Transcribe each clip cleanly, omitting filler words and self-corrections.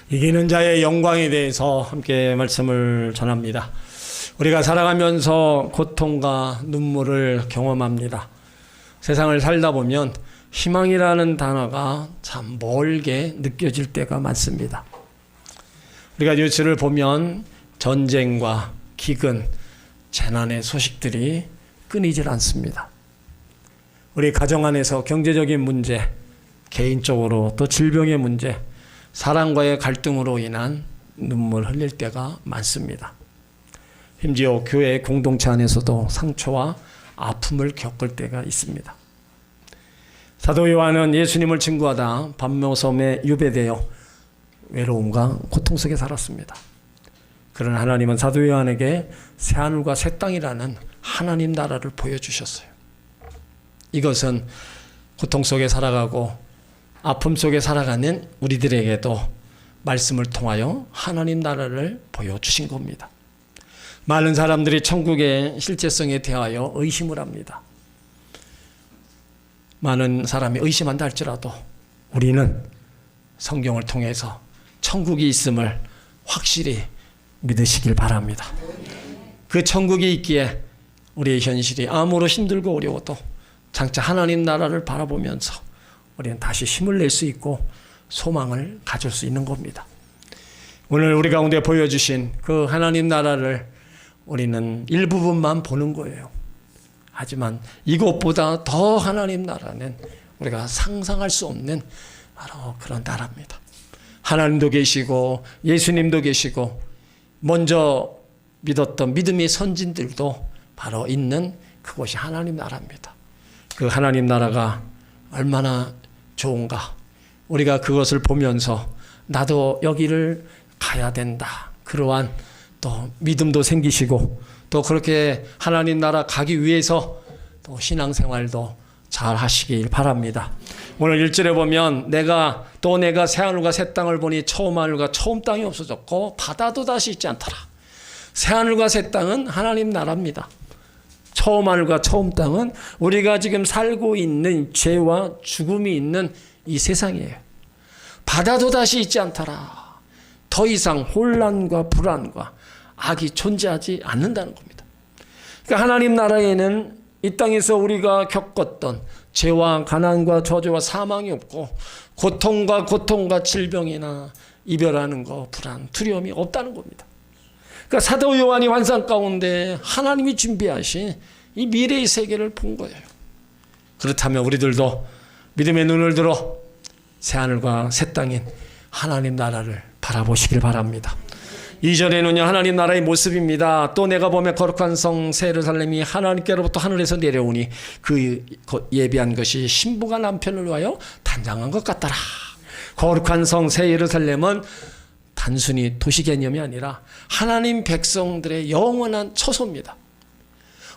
이기는 자의 영광에 대해서 함께 말씀을 전합니다. 우리가 살아가면서 고통과 눈물을 경험합니다. 세상을 살다 보면 희망이라는 단어가 참 멀게 느껴질 때가 많습니다. 우리가 뉴스를 보면 전쟁과 기근, 재난의 소식들이 끊이질 않습니다. 우리 가정 안에서 경제적인 문제, 개인적으로 또 질병의 문제, 사랑과의 갈등으로 인한 눈물 흘릴 때가 많습니다. 심지어 교회 공동체 안에서도 상처와 아픔을 겪을 때가 있습니다. 사도 요한은 예수님을 증거하다 반모섬에 유배되어 외로움과 고통 속에 살았습니다. 그러나 하나님은 사도 요한에게 새하늘과 새 땅이라는 하나님 나라를 보여주셨어요. 이것은 고통 속에 살아가고 아픔 속에 살아가는 우리들에게도 말씀을 통하여 하나님 나라를 보여주신 겁니다. 많은 사람들이 천국의 실제성에 대하여 의심을 합니다. 많은 사람이 의심한다 할지라도 우리는 성경을 통해서 천국이 있음을 확실히 믿으시길 바랍니다. 그 천국이 있기에 우리의 현실이 아무로 힘들고 어려워도 장차 하나님 나라를 바라보면서 우리는 다시 힘을 낼 수 있고 소망을 가질 수 있는 겁니다. 오늘 우리 가운데 보여주신 그 하나님 나라를 우리는 일부분만 보는 거예요. 하지만 이것보다 더 하나님 나라는 우리가 상상할 수 없는 바로 그런 나라입니다. 하나님도 계시고 예수님도 계시고 먼저 믿었던 믿음의 선진들도 바로 있는 그곳이 하나님 나라입니다. 그 하나님 나라가 얼마나 좋은가. 우리가 그것을 보면서 나도 여기를 가야 된다. 그러한 또 믿음도 생기시고 또 그렇게 하나님 나라 가기 위해서 또 신앙생활도 잘 하시길 바랍니다. 오늘 1절에 보면 내가 새하늘과 새 땅을 보니 처음 하늘과 처음 땅이 없어졌고 바다도 다시 있지 않더라. 새하늘과 새 땅은 하나님 나라입니다. 처음 하늘과 처음 땅은 우리가 지금 살고 있는 죄와 죽음이 있는 이 세상이에요. 바다도 다시 있지 않더라. 더 이상 혼란과 불안과 악이 존재하지 않는다는 겁니다. 그러니까 하나님 나라에는 이 땅에서 우리가 겪었던 죄와 가난과 저주와 사망이 없고 고통과 질병이나 이별하는 거, 불안, 두려움이 없다는 겁니다. 그러니까 사도 요한이 환상 가운데 하나님이 준비하신 이 미래의 세계를 본 거예요. 그렇다면 우리들도 믿음의 눈을 들어 새하늘과 새 땅인 하나님 나라를 바라보시길 바랍니다. 2절에는요 하나님 나라의 모습입니다. 또 내가 보며 거룩한 성 새 예루살렘이 하나님께로부터 하늘에서 내려오니 그 예비한 것이 신부가 남편을 위하여 단장한 것 같더라. 거룩한 성 새 예루살렘은 단순히 도시 개념이 아니라 하나님 백성들의 영원한 처소입니다.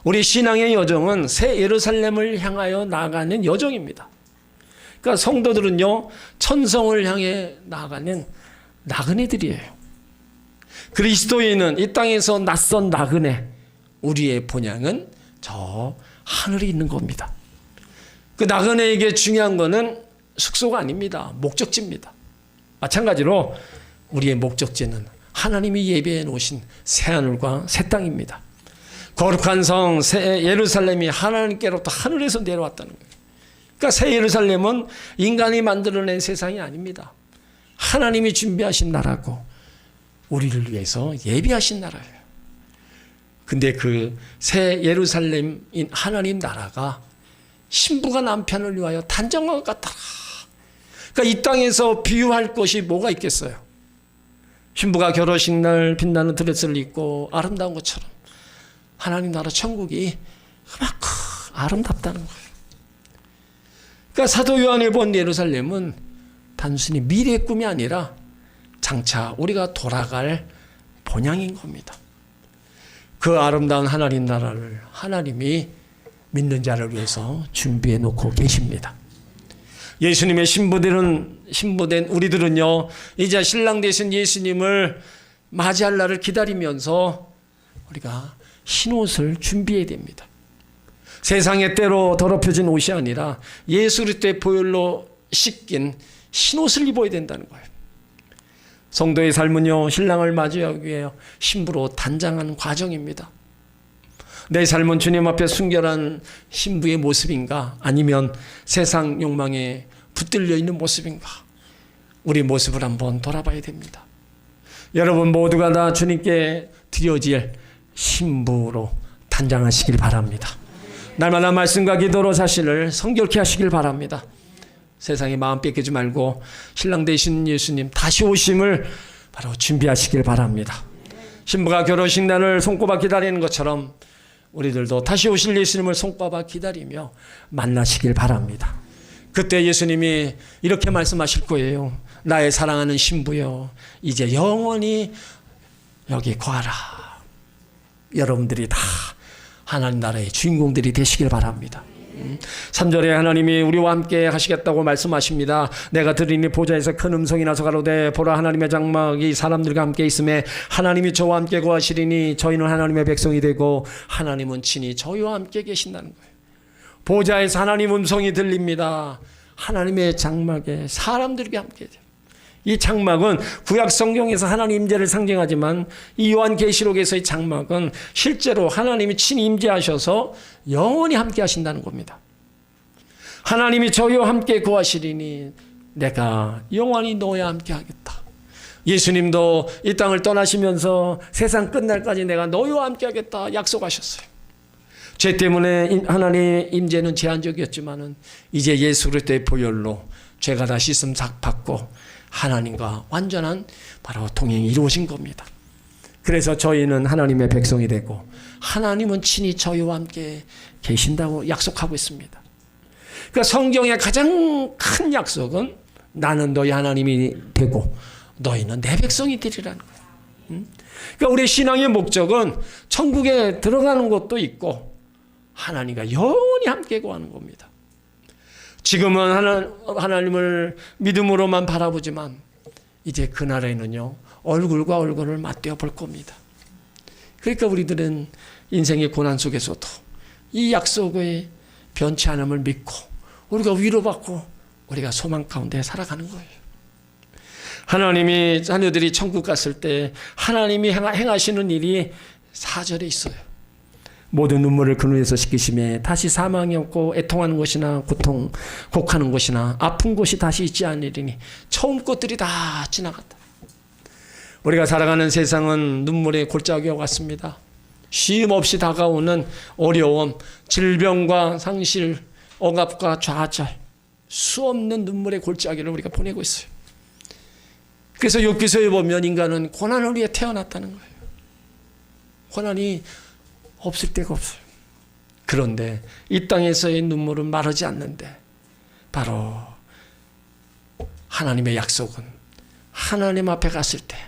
우리 신앙의 여정은 새 예루살렘을 향하여 나아가는 여정입니다. 그러니까 성도들은요 천성을 향해 나아가는 나그네들이에요. 그리스도인은 이 땅에서 낯선 나그네, 우리의 본향은 저 하늘에 있는 겁니다. 그 나그네에게 중요한 것은 숙소가 아닙니다. 목적지입니다. 마찬가지로 우리의 목적지는 하나님이 예배해 놓으신 새하늘과 새 땅입니다. 거룩한 성 새 예루살렘이 하나님께로부터 하늘에서 내려왔다는 거예요. 그러니까 새 예루살렘은 인간이 만들어낸 세상이 아닙니다. 하나님이 준비하신 나라고 우리를 위해서 예비하신 나라예요. 근데 그 새 예루살렘인 하나님 나라가 신부가 남편을 위하여 단정한 것 같더라. 그러니까 이 땅에서 비유할 것이 뭐가 있겠어요? 신부가 결혼식 날 빛나는 드레스를 입고 아름다운 것처럼 하나님 나라 천국이 그만큼 아름답다는 거예요. 그러니까 사도 요한이 본 예루살렘은 단순히 미래의 꿈이 아니라 장차 우리가 돌아갈 본향인 겁니다. 그 아름다운 하나님 나라를 하나님이 믿는 자를 위해서 준비해 놓고 계십니다. 예수님의 신부된 우리들은요 이제 신랑 되신 예수님을 맞이할 날을 기다리면서 우리가 흰 옷을 준비해야 됩니다. 세상의 때로 더럽혀진 옷이 아니라 예수 그리스도의 보혈로 씻긴 흰 옷을 입어야 된다는 거예요. 성도의 삶은요, 신랑을 맞이하기 위해 신부로 단장하는 과정입니다. 내 삶은 주님 앞에 순결한 신부의 모습인가? 아니면 세상 욕망에 붙들려 있는 모습인가? 우리 모습을 한번 돌아봐야 됩니다. 여러분 모두가 다 주님께 드려질 신부로 단장하시길 바랍니다. 날마다 말씀과 기도로 자신을 성결케 하시길 바랍니다. 세상에 마음 뺏기지 말고 신랑 되신 예수님 다시 오심을 바로 준비하시길 바랍니다. 신부가 결혼식 날을 손꼽아 기다리는 것처럼 우리들도 다시 오실 예수님을 손꼽아 기다리며 만나시길 바랍니다. 그때 예수님이 이렇게 말씀하실 거예요. 나의 사랑하는 신부여, 이제 영원히 여기 거하라. 여러분들이 다 하나님 나라의 주인공들이 되시길 바랍니다. 3절에 하나님이 우리와 함께 하시겠다고 말씀하십니다. 내가 들으니 보좌에서 큰 음성이 나서 가로되 보라 하나님의 장막이 사람들과 함께 있음에 하나님이 저와 함께 거하시리니 저희는 하나님의 백성이 되고 하나님은 친히 저희와 함께 계신다는 거예요. 보좌에서 하나님 음성이 들립니다. 하나님의 장막에 사람들과 함께 돼요. 이 장막은 구약 성경에서 하나님 임재를 상징하지만 이 요한계시록에서의 장막은 실제로 하나님이 친히 임재하셔서 영원히 함께 하신다는 겁니다. 하나님이 저희와 함께 거하시리니 내가 영원히 너와 함께 하겠다. 예수님도 이 땅을 떠나시면서 세상 끝날까지 내가 너희와 함께 하겠다 약속하셨어요. 죄 때문에 하나님의 임재는 제한적이었지만은 이제 예수 그리스도의 보혈로 죄가 다 씻음 받고 하나님과 완전한 바로 동행이 이루어진 겁니다. 그래서 저희는 하나님의 백성이 되고 하나님은 친히 저희와 함께 계신다고 약속하고 있습니다. 그러니까 성경의 가장 큰 약속은 나는 너희 하나님이 되고 너희는 내 백성이 되리라는 거예요. 그러니까 우리 신앙의 목적은 천국에 들어가는 것도 있고 하나님과 영원히 함께 거하는 겁니다. 지금은 하나님을 믿음으로만 바라보지만 이제 그날에는요 얼굴과 얼굴을 맞대어 볼 겁니다. 그러니까 우리들은 인생의 고난 속에서도 이 약속의 변치 않음을 믿고 우리가 위로받고 우리가 소망 가운데 살아가는 거예요. 하나님이 자녀들이 천국 갔을 때 하나님이 행하시는 일이 4절에 있어요. 모든 눈물을 그 눈에서 씻기심에 다시 사망이 없고 애통하는 것이나 고통, 곡하는 것이나 아픈 곳이 다시 있지 않으리니 처음 것들이 다 지나갔다. 우리가 살아가는 세상은 눈물의 골짜기와 같습니다. 쉼 없이 다가오는 어려움, 질병과 상실, 억압과 좌절, 수없는 눈물의 골짜기를 우리가 보내고 있어요. 그래서 욥기서에 보면 인간은 고난을 위해 태어났다는 거예요. 고난이 없을 데가 없어요. 그런데 이 땅에서의 눈물은 마르지 않는데 바로 하나님의 약속은 하나님 앞에 갔을 때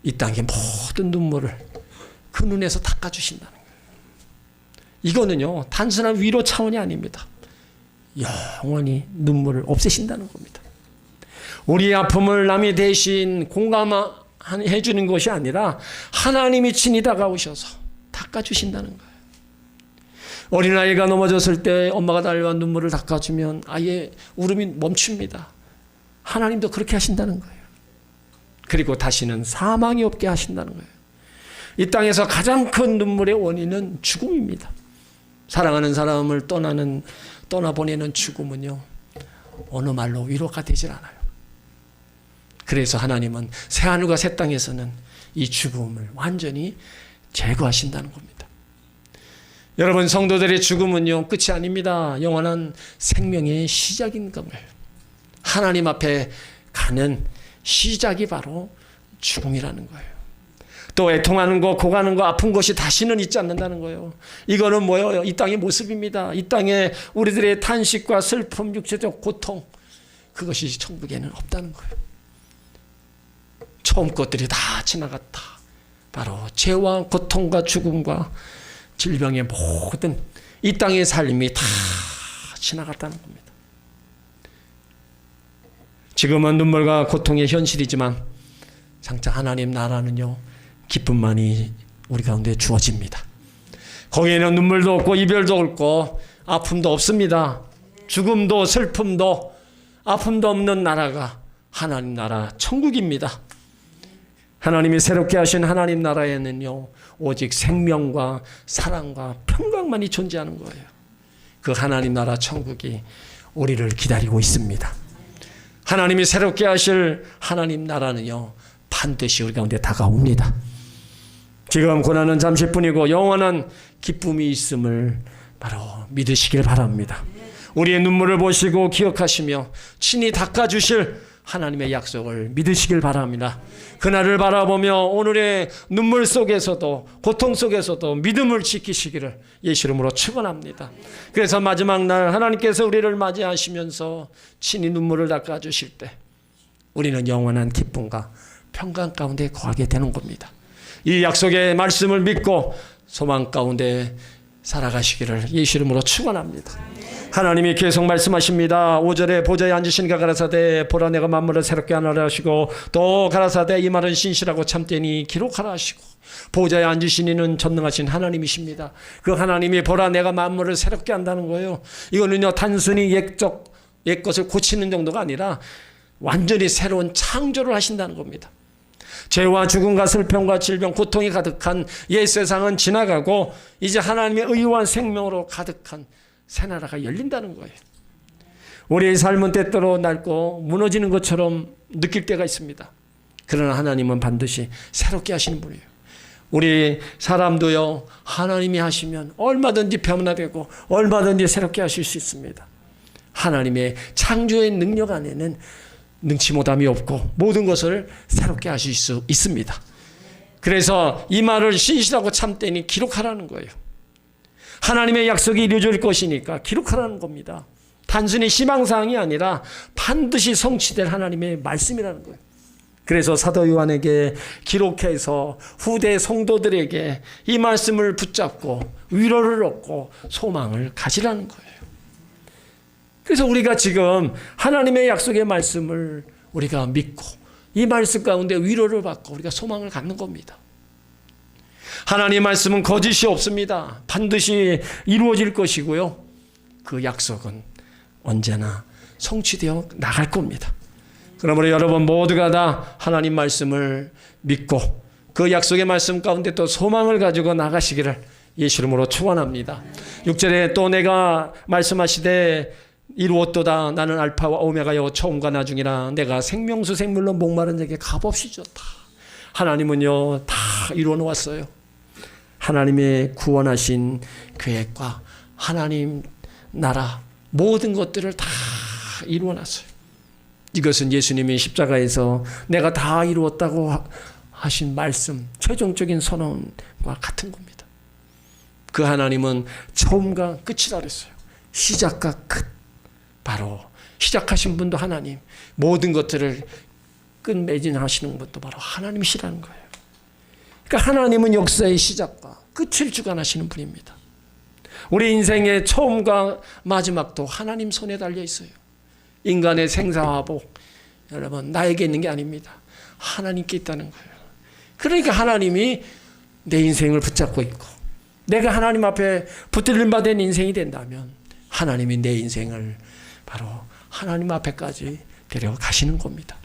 이 땅의 모든 눈물을 그 눈에서 닦아주신다는 거예요. 이거는요 단순한 위로 차원이 아닙니다. 영원히 눈물을 없애신다는 겁니다. 우리의 아픔을 남이 대신 공감해 주는 것이 아니라 하나님이 친히 다가오셔서 닦아주신다는 거예요. 어린아이가 넘어졌을 때 엄마가 달려와 눈물을 닦아주면 아이의 울음이 멈춥니다. 하나님도 그렇게 하신다는 거예요. 그리고 다시는 사망이 없게 하신다는 거예요. 이 땅에서 가장 큰 눈물의 원인은 죽음입니다. 사랑하는 사람을 떠나보내는 죽음은요 어느 말로 위로가 되질 않아요. 그래서 하나님은 새하늘과 새 땅에서는 이 죽음을 완전히 제거하신다는 겁니다. 여러분 성도들의 죽음은요 끝이 아닙니다. 영원한 생명의 시작인 겁니다. 하나님 앞에 가는 시작이 바로 죽음이라는 거예요. 또 애통하는 거, 고가는 거, 아픈 것이 다시는 있지 않는다는 거예요. 이거는 뭐예요? 이 땅의 모습입니다. 이 땅에 우리들의 탄식과 슬픔, 육체적 고통, 그것이 천국에는 없다는 거예요. 처음 것들이 다 지나갔다. 바로 죄와 고통과 죽음과 질병의 모든 이 땅의 삶이 다 지나갔다는 겁니다. 지금은 눈물과 고통의 현실이지만 장차 하나님 나라는요 기쁨만이 우리 가운데 주어집니다. 거기에는 눈물도 없고 이별도 없고 아픔도 없습니다. 죽음도 슬픔도 아픔도 없는 나라가 하나님 나라 천국입니다. 하나님이 새롭게 하신 하나님 나라에는요, 오직 생명과 사랑과 평강만이 존재하는 거예요. 그 하나님 나라 천국이 우리를 기다리고 있습니다. 하나님이 새롭게 하실 하나님 나라는요, 반드시 우리 가운데 다가옵니다. 지금 고난은 잠시뿐이고 영원한 기쁨이 있음을 바로 믿으시길 바랍니다. 우리의 눈물을 보시고 기억하시며 친히 닦아주실 하나님의 약속을 믿으시길 바랍니다. 그날을 바라보며 오늘의 눈물 속에서도 고통 속에서도 믿음을 지키시기를 예수 이름으로 축원합니다. 그래서 마지막 날 하나님께서 우리를 맞이하시면서 친히 눈물을 닦아주실 때 우리는 영원한 기쁨과 평강 가운데 거하게 되는 겁니다. 이 약속의 말씀을 믿고 소망 가운데 살아가시기를 예수 이름으로 축원합니다. 하나님이 계속 말씀하십니다. 5절에 보좌에 앉으시니가 가라사대 보라 내가 만물을 새롭게 하노라 하시고 또 가라사대 이 말은 신실하고 참되니 기록하라 하시고 보좌에 앉으시니는 전능하신 하나님이십니다. 그 하나님이 보라 내가 만물을 새롭게 한다는 거예요. 이거는요 단순히 옛 것을 고치는 정도가 아니라 완전히 새로운 창조를 하신다는 겁니다. 죄와 죽음과 슬픔과 질병, 고통이 가득한 옛 세상은 지나가고 이제 하나님의 의와 생명으로 가득한 새 나라가 열린다는 거예요. 우리의 삶은 때때로 낡고 무너지는 것처럼 느낄 때가 있습니다. 그러나 하나님은 반드시 새롭게 하시는 분이에요. 우리 사람도요, 하나님이 하시면 얼마든지 변화되고 얼마든지 새롭게 하실 수 있습니다. 하나님의 창조의 능력 안에는 능치 못함이 없고 모든 것을 새롭게 하실 수 있습니다. 그래서 이 말을 신실하고 참되니 기록하라는 거예요. 하나님의 약속이 이루어질 것이니까 기록하라는 겁니다. 단순히 희망사항이 아니라 반드시 성취될 하나님의 말씀이라는 거예요. 그래서 사도 요한에게 기록해서 후대 성도들에게 이 말씀을 붙잡고 위로를 얻고 소망을 가지라는 거예요. 그래서 우리가 지금 하나님의 약속의 말씀을 우리가 믿고 이 말씀 가운데 위로를 받고 우리가 소망을 갖는 겁니다. 하나님의 말씀은 거짓이 없습니다. 반드시 이루어질 것이고요. 그 약속은 언제나 성취되어 나갈 겁니다. 그러므로 여러분 모두가 다 하나님 말씀을 믿고 그 약속의 말씀 가운데 또 소망을 가지고 나가시기를 예수 이름으로 축원합니다. 6절에 또 내가 말씀하시되 이루었도다 나는 알파와 오메가여 처음과 나중이라 내가 생명수 생물로 목마른 자에게 값없이 줬다. 하나님은요 다 이루어 놓았어요. 하나님의 구원하신 계획과 하나님 나라 모든 것들을 다 이루어 놨어요. 이것은 예수님이 십자가에서 내가 다 이루었다고 하신 말씀, 최종적인 선언과 같은 겁니다. 그 하나님은 처음과 끝이라 그랬어요. 시작과 끝. 바로 시작하신 분도 하나님, 모든 것들을 끝맺인하시는 분도 바로 하나님이시라는 거예요. 그러니까 하나님은 역사의 시작과 끝을 주관하시는 분입니다. 우리 인생의 처음과 마지막도 하나님 손에 달려 있어요. 인간의 생사화복, 여러분 나에게 있는 게 아닙니다. 하나님께 있다는 거예요. 그러니까 하나님이 내 인생을 붙잡고 있고 내가 하나님 앞에 붙들림 받은 인생이 된다면 하나님이 내 인생을 바로 하나님 앞에까지 데려가시는 겁니다.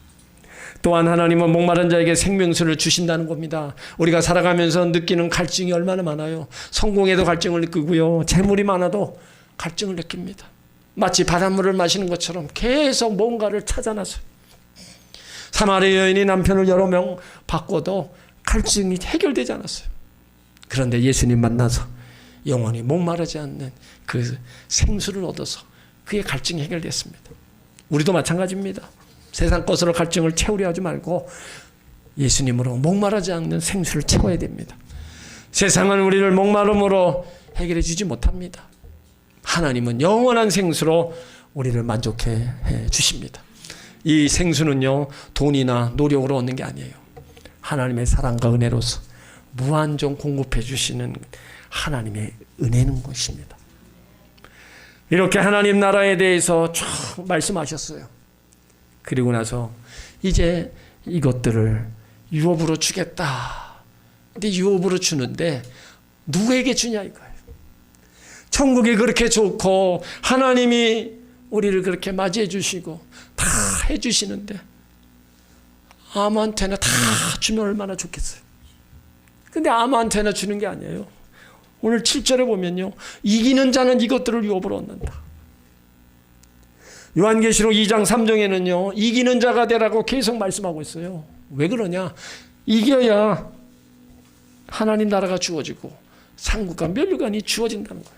또한 하나님은 목마른 자에게 생명수를 주신다는 겁니다. 우리가 살아가면서 느끼는 갈증이 얼마나 많아요. 성공에도 갈증을 느끼고요. 재물이 많아도 갈증을 느낍니다. 마치 바닷물을 마시는 것처럼 계속 뭔가를 찾아나서 사마리아 여인이 남편을 여러 명 바꿔도 갈증이 해결되지 않았어요. 그런데 예수님 만나서 영원히 목마르지 않는 그 생수를 얻어서 그의 갈증이 해결됐습니다. 우리도 마찬가지입니다. 세상 것으로 갈증을 채우려 하지 말고 예수님으로 목마르지 않는 생수를 채워야 됩니다. 세상은 우리를 목마름으로 해결해 주지 못합니다. 하나님은 영원한 생수로 우리를 만족해 주십니다. 이 생수는요 돈이나 노력으로 얻는 게 아니에요. 하나님의 사랑과 은혜로서 무한정 공급해 주시는 하나님의 은혜는 것입니다. 이렇게 하나님 나라에 대해서 쭉 말씀하셨어요. 그리고 나서 이제 이것들을 유업으로 주겠다. 근데 유업으로 주는데 누구에게 주냐 이거예요. 천국이 그렇게 좋고 하나님이 우리를 그렇게 맞이해 주시고 다 해 주시는데 아무한테나 다 주면 얼마나 좋겠어요. 근데 아무한테나 주는 게 아니에요. 오늘 7절에 보면요, 이기는 자는 이것들을 유업으로 얻는다. 요한계시록 2장 3장에는요 이기는 자가 되라고 계속 말씀하고 있어요. 왜 그러냐? 이겨야 하나님 나라가 주어지고 상국과 면류관이 주어진다는 거예요.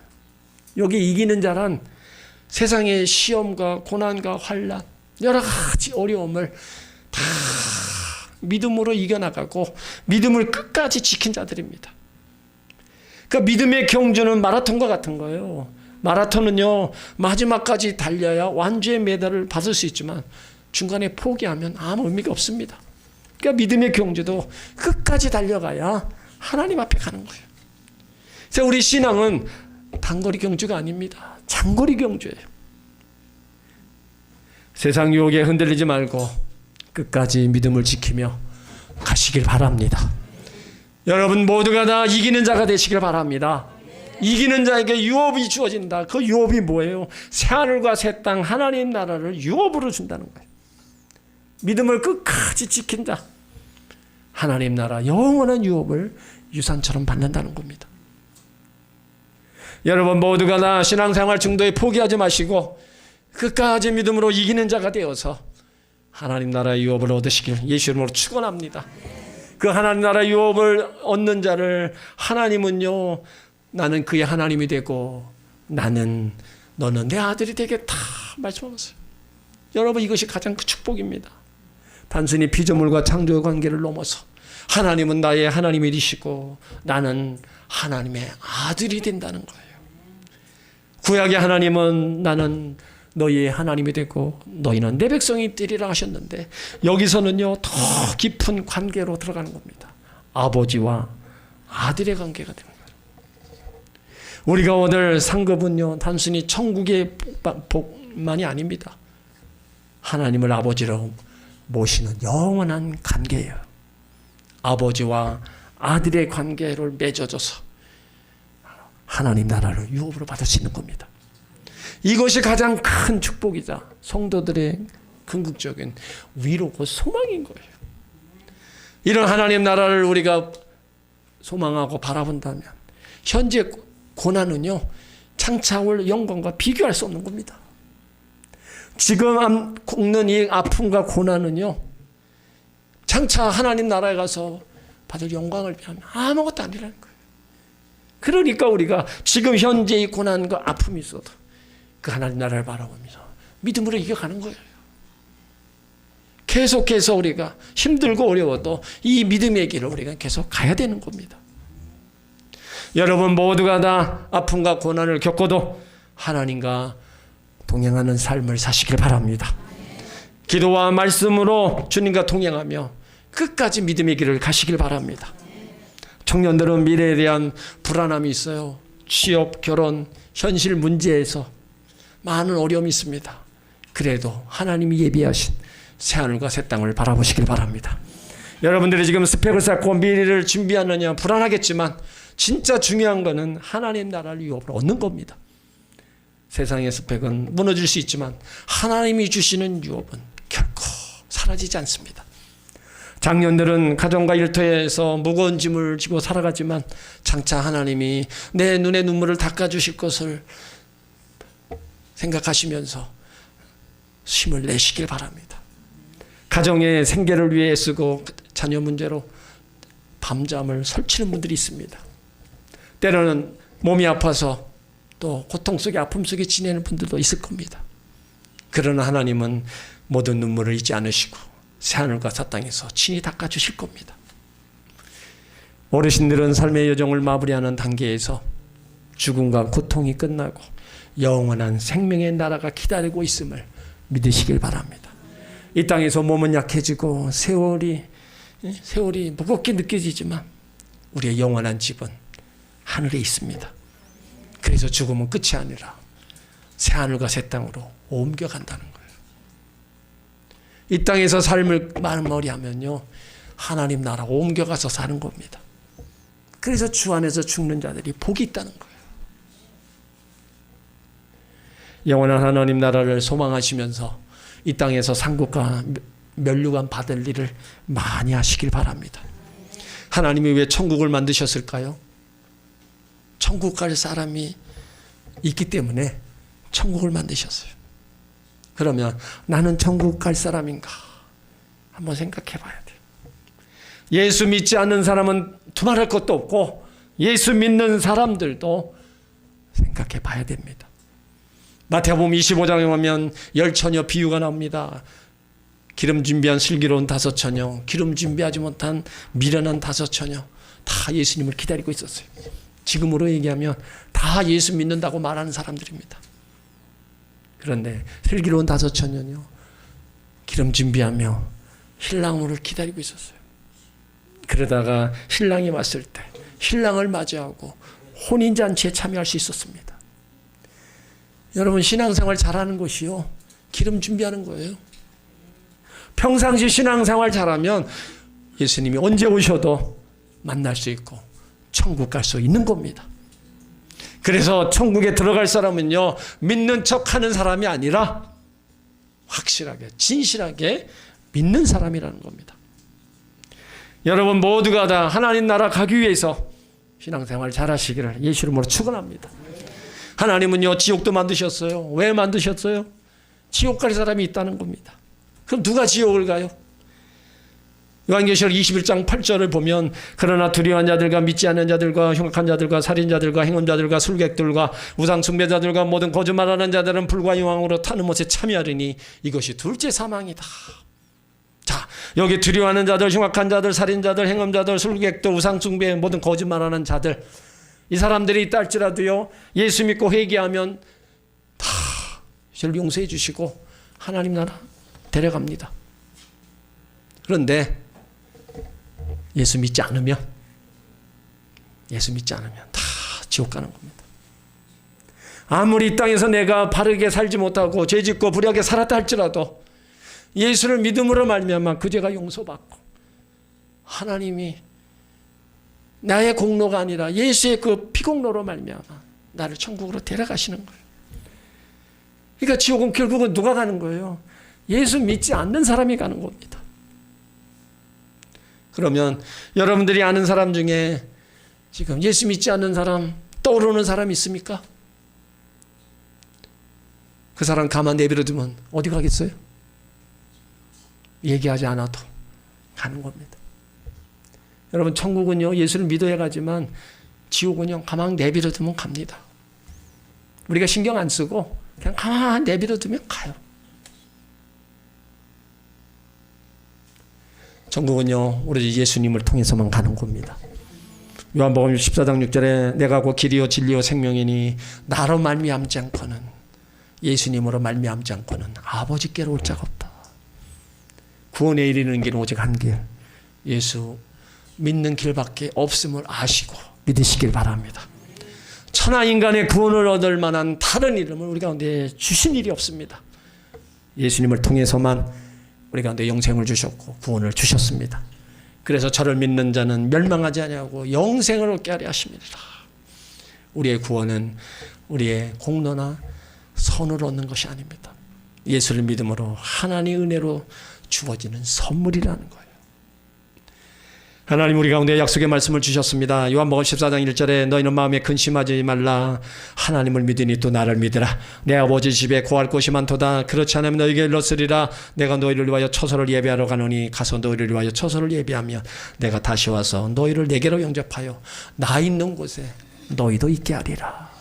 여기 이기는 자란 세상의 시험과 고난과 환난, 여러 가지 어려움을 다 믿음으로 이겨나가고 믿음을 끝까지 지킨 자들입니다. 그러니까 믿음의 경주는 마라톤과 같은 거예요. 마라톤은요 마지막까지 달려야 완주의 메달을 받을 수 있지만 중간에 포기하면 아무 의미가 없습니다. 그러니까 믿음의 경주도 끝까지 달려가야 하나님 앞에 가는 거예요. 그래서 우리 신앙은 단거리 경주가 아닙니다. 장거리 경주예요. 세상 유혹에 흔들리지 말고 끝까지 믿음을 지키며 가시길 바랍니다. 여러분 모두가 다 이기는 자가 되시길 바랍니다. 이기는 자에게 유업이 주어진다. 그 유업이 뭐예요? 새하늘과 새 땅 하나님 나라를 유업으로 준다는 거예요. 믿음을 끝까지 지킨 자, 하나님 나라 영원한 유업을 유산처럼 받는다는 겁니다. 여러분 모두가 다 신앙생활 중도에 포기하지 마시고 끝까지 믿음으로 이기는 자가 되어서 하나님 나라의 유업을 얻으시길 예수 이름으로 축원합니다. 그 하나님 나라 유업을 얻는 자를 하나님은요, 나는 그의 하나님이 되고 너는 내 아들이 되겠다 말씀하셨어요. 여러분 이것이 가장 큰 축복입니다. 단순히 피조물과 창조의 관계를 넘어서 하나님은 나의 하나님이 되시고 나는 하나님의 아들이 된다는 거예요. 구약의 하나님은 나는 너희의 하나님이 되고 너희는 내 백성이 되리라 하셨는데 여기서는요 더 깊은 관계로 들어가는 겁니다. 아버지와 아들의 관계가 되는 거예요. 우리가 오늘 상급은요 단순히 천국의 복만이 아닙니다. 하나님을 아버지로 모시는 영원한 관계예요. 아버지와 아들의 관계를 맺어줘서 하나님 나라를 유업으로 받을 수 있는 겁니다. 이것이 가장 큰 축복이자 성도들의 궁극적인 위로고 소망인 거예요. 이런 하나님 나라를 우리가 소망하고 바라본다면 현재 고난은요 장차 올 영광과 비교할 수 없는 겁니다. 지금 겪는 이 아픔과 고난은요 장차 하나님 나라에 가서 받을 영광을 비하면 아무것도 아니라는 거예요. 그러니까 우리가 지금 현재 이 고난과 아픔이 있어도 그 하나님 나라를 바라보면서 믿음으로 이겨가는 거예요. 계속해서 우리가 힘들고 어려워도 이 믿음의 길을 우리가 계속 가야 되는 겁니다. 여러분 모두가 다 아픔과 고난을 겪어도 하나님과 동행하는 삶을 사시길 바랍니다. 기도와 말씀으로 주님과 동행하며 끝까지 믿음의 길을 가시길 바랍니다. 청년들은 미래에 대한 불안함이 있어요. 취업, 결혼, 현실 문제에서 많은 어려움이 있습니다. 그래도 하나님이 예비하신 새하늘과 새 땅을 바라보시길 바랍니다. 여러분들이 지금 스펙을 쌓고 미래를 준비하느냐 불안하겠지만 진짜 중요한 것은 하나님 나라를 유업으로 얻는 겁니다. 세상의 스펙은 무너질 수 있지만 하나님이 주시는 유업은 결코 사라지지 않습니다. 장년들은 가정과 일터에서 무거운 짐을 지고 살아가지만 장차 하나님이 내 눈의 눈물을 닦아주실 것을 생각하시면서 힘을 내시길 바랍니다. 가정의 생계를 위해 쓰고 자녀 문제로 밤잠을 설치는 분들이 있습니다. 때로는 몸이 아파서 또 고통 속에 아픔 속에 지내는 분들도 있을 겁니다. 그러나 하나님은 모든 눈물을 잊지 않으시고 새하늘과 새 땅에서 친히 닦아주실 겁니다. 어르신들은 삶의 여정을 마무리하는 단계에서 죽음과 고통이 끝나고 영원한 생명의 나라가 기다리고 있음을 믿으시길 바랍니다. 이 땅에서 몸은 약해지고 세월이 무겁게 느껴지지만 우리의 영원한 집은 하늘에 있습니다. 그래서 죽음은 끝이 아니라 새하늘과 새 땅으로 옮겨간다는 거예요. 이 땅에서 삶을 마무리하면요 하나님 나라 옮겨가서 사는 겁니다. 그래서 주 안에서 죽는 자들이 복이 있다는 거예요. 영원한 하나님 나라를 소망하시면서 이 땅에서 상급과 면류관 받을 일을 많이 하시길 바랍니다. 하나님이 왜 천국을 만드셨을까요? 천국 갈 사람이 있기 때문에 천국을 만드셨어요. 그러면 나는 천국 갈 사람인가? 한번 생각해 봐야 돼요. 예수 믿지 않는 사람은 두말할 것도 없고 예수 믿는 사람들도 생각해 봐야 됩니다. 마태복음 25장에 보면 열처녀 비유가 나옵니다. 기름 준비한 슬기로운 5처녀, 기름 준비하지 못한 미련한 5처녀, 다 예수님을 기다리고 있었어요. 지금으로 얘기하면 다 예수 믿는다고 말하는 사람들입니다. 그런데 슬기로운 5처녀는요, 기름 준비하며 신랑을 기다리고 있었어요. 그러다가 신랑이 왔을 때 신랑을 맞이하고 혼인잔치에 참여할 수 있었습니다. 여러분, 신앙생활 잘하는 것이요, 기름 준비하는 거예요. 평상시 신앙생활 잘하면 예수님이 언제 오셔도 만날 수 있고 천국 갈 수 있는 겁니다. 그래서 천국에 들어갈 사람은요, 믿는 척하는 사람이 아니라 확실하게 진실하게 믿는 사람이라는 겁니다. 여러분 모두가 다 하나님 나라 가기 위해서 신앙생활 잘하시기를 예수 이름으로 축원합니다. 하나님은요, 지옥도 만드셨어요. 왜 만드셨어요? 지옥 갈 사람이 있다는 겁니다. 그럼 누가 지옥을 가요? 요한계시록 21장 8절을 보면 그러나 두려워한 자들과 믿지 않는 자들과 흉악한 자들과 살인자들과 행음자들과 술객들과 우상 숭배자들과 모든 거짓말하는 자들은 불과 영광으로 타는 못에 참여하리니 이것이 둘째 사망이다. 자, 여기 두려워하는 자들, 흉악한 자들, 살인자들, 행음자들, 술객들, 우상 숭배, 모든 거짓말하는 자들, 이 사람들이 있다 할지라도요, 예수 믿고 회개하면 다 저를 용서해 주시고 하나님 나라 데려갑니다. 그런데 예수 믿지 않으면 다 지옥 가는 겁니다. 아무리 이 땅에서 내가 바르게 살지 못하고 죄짓고 불의하게 살았다 할지라도 예수를 믿음으로 말미암아 그 죄가 용서받고 하나님이 나의 공로가 아니라 예수의 그 피공로로 말미암아 나를 천국으로 데려가시는 거예요. 그러니까 지옥은 결국은 누가 가는 거예요? 예수 믿지 않는 사람이 가는 겁니다. 그러면 여러분들이 아는 사람 중에 지금 예수 믿지 않는 사람 떠오르는 사람 있습니까? 그 사람 가만 내버려 두면 어디 가겠어요? 얘기하지 않아도 가는 겁니다. 여러분, 천국은요, 예수를 믿어야 가지만 지옥은요, 가만 내버려 두면 갑니다. 우리가 신경 안 쓰고 그냥 가만 내버려 두면 가요. 천국은요, 오로지 예수님을 통해서만 가는 겁니다. 요한복음 14장 6절에 내가 곧 길이요 진리요 생명이니 나로 말미암지 않고는, 예수님으로 말미암지 않고는 아버지께로 올 자가 없다. 구원에 이르는 길은 오직 한 길, 예수 믿는 길밖에 없음을 아시고 믿으시길 바랍니다. 천하 인간의 구원을 얻을 만한 다른 이름을 우리 가운데 주신 일이 없습니다. 예수님을 통해서만 우리 가운데 영생을 주셨고 구원을 주셨습니다. 그래서 저를 믿는 자는 멸망하지 아니하고 영생을 얻게 하려 하심이라. 우리의 구원은 우리의 공로나 선을 얻는 것이 아닙니다. 예수를 믿음으로 하나님의 은혜로 주어지는 선물이라는 거예요. 하나님 우리 가운데 약속의 말씀을 주셨습니다. 요한복음 14장 1절에 너희는 마음에 근심하지 말라. 하나님을 믿으니 또 나를 믿으라. 내 아버지 집에 구할 곳이 많도다. 그렇지 않으면 너희에게 일렀으리라. 내가 너희를 위하여 처소를 예비하러 가노니 가서 너희를 위하여 처소를 예비하면 내가 다시 와서 너희를 내게로 영접하여 나 있는 곳에 너희도 있게 하리라.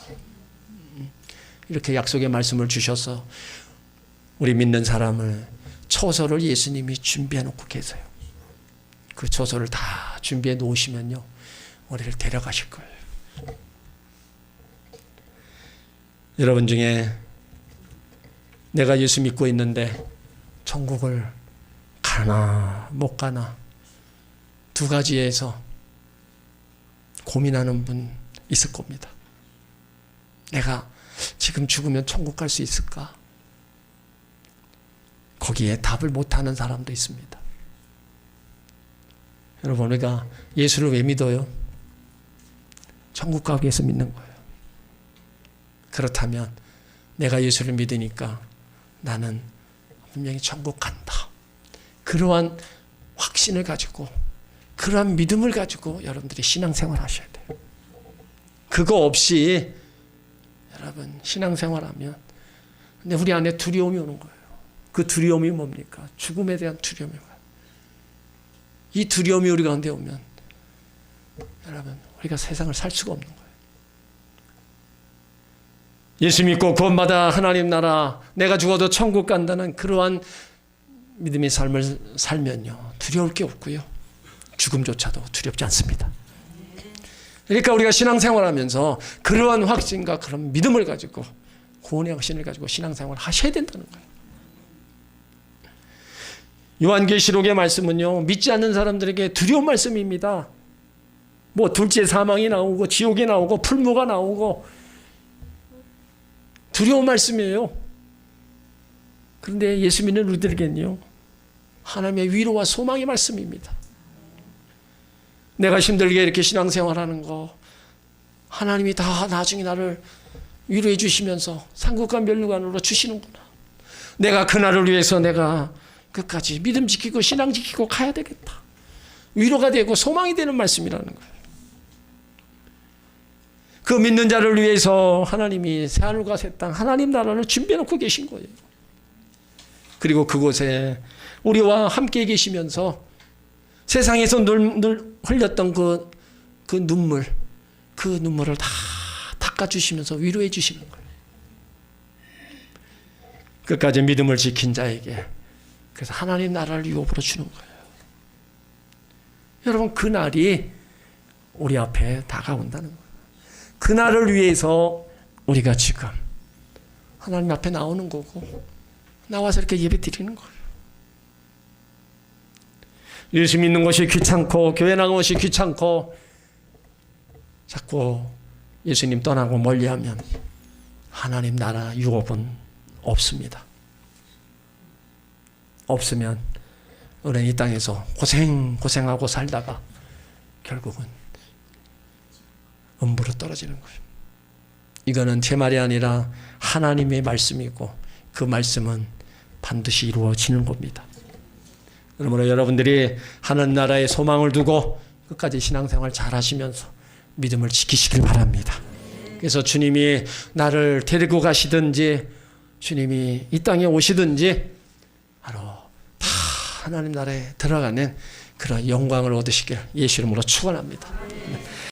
이렇게 약속의 말씀을 주셔서 우리 믿는 사람을 처소를 예수님이 준비해 놓고 계세요. 그 처소를 다 준비해 놓으시면요, 우리를 데려가실 거예요. 여러분 중에 내가 예수 믿고 있는데 천국을 가나 못 가나 두 가지에서 고민하는 분 있을 겁니다. 내가 지금 죽으면 천국 갈 수 있을까? 거기에 답을 못하는 사람도 있습니다. 여러분, 우리가 예수를 왜 믿어요? 천국 가기 위해서 믿는 거예요. 그렇다면 내가 예수를 믿으니까 나는 분명히 천국 간다. 그러한 확신을 가지고 그러한 믿음을 가지고 여러분들이 신앙생활 하셔야 돼요. 그거 없이 여러분 신앙생활하면 근데 우리 안에 두려움이 오는 거예요. 그 두려움이 뭡니까? 죽음에 대한 두려움이 와요. 이 두려움이 우리 가운데 오면 여러분 우리가 세상을 살 수가 없는 거예요. 예수 믿고 구원받아 하나님 나라 내가 죽어도 천국 간다는 그러한 믿음의 삶을 살면요 두려울 게 없고요 죽음조차도 두렵지 않습니다. 그러니까 우리가 신앙생활하면서 그러한 확신과 그런 믿음을 가지고 구원의 확신을 가지고 신앙생활을 하셔야 된다는 거예요. 요한계시록의 말씀은요 믿지 않는 사람들에게 두려운 말씀입니다. 뭐 둘째 사망이 나오고 지옥이 나오고 풀무가 나오고 두려운 말씀이에요. 그런데 예수 믿는 우리들에게는요 하나님의 위로와 소망의 말씀입니다. 내가 힘들게 이렇게 신앙생활하는 거 하나님이 다 나중에 나를 위로해 주시면서 산국과 멸류관으로 주시는구나. 내가 그날을 위해서 내가 끝까지 믿음 지키고 신앙 지키고 가야 되겠다. 위로가 되고 소망이 되는 말씀이라는 거예요. 그 믿는 자를 위해서 하나님이 새하늘과 새 땅 하나님 나라를 준비해 놓고 계신 거예요. 그리고 그곳에 우리와 함께 계시면서 세상에서 늘 흘렸던 그 눈물을 다 닦아주시면서 위로해 주시는 거예요. 끝까지 믿음을 지킨 자에게 그래서 하나님 나라를 유업으로 주는 거예요. 여러분 그날이 우리 앞에 다가온다는 거예요. 그날을 위해서 우리가 지금 하나님 앞에 나오는 거고 나와서 이렇게 예배 드리는 거예요. 예수 믿는 것이 귀찮고 교회 나가는 것이 귀찮고 자꾸 예수님 떠나고 멀리하면 하나님 나라 유업은 없습니다. 없으면 우리는 이 땅에서 고생하고 살다가 결국은 음부로 떨어지는 거예요. 이거는 제 말이 아니라 하나님의 말씀이고 그 말씀은 반드시 이루어지는 겁니다. 그러므로 여러분들이 하나님 나라의 소망을 두고 끝까지 신앙생활 잘 하시면서 믿음을 지키시길 바랍니다. 그래서 주님이 나를 데리고 가시든지 주님이 이 땅에 오시든지 바로 다 하나님 나라에 들어가는 그런 영광을 얻으시길 예수 이름으로 축원합니다.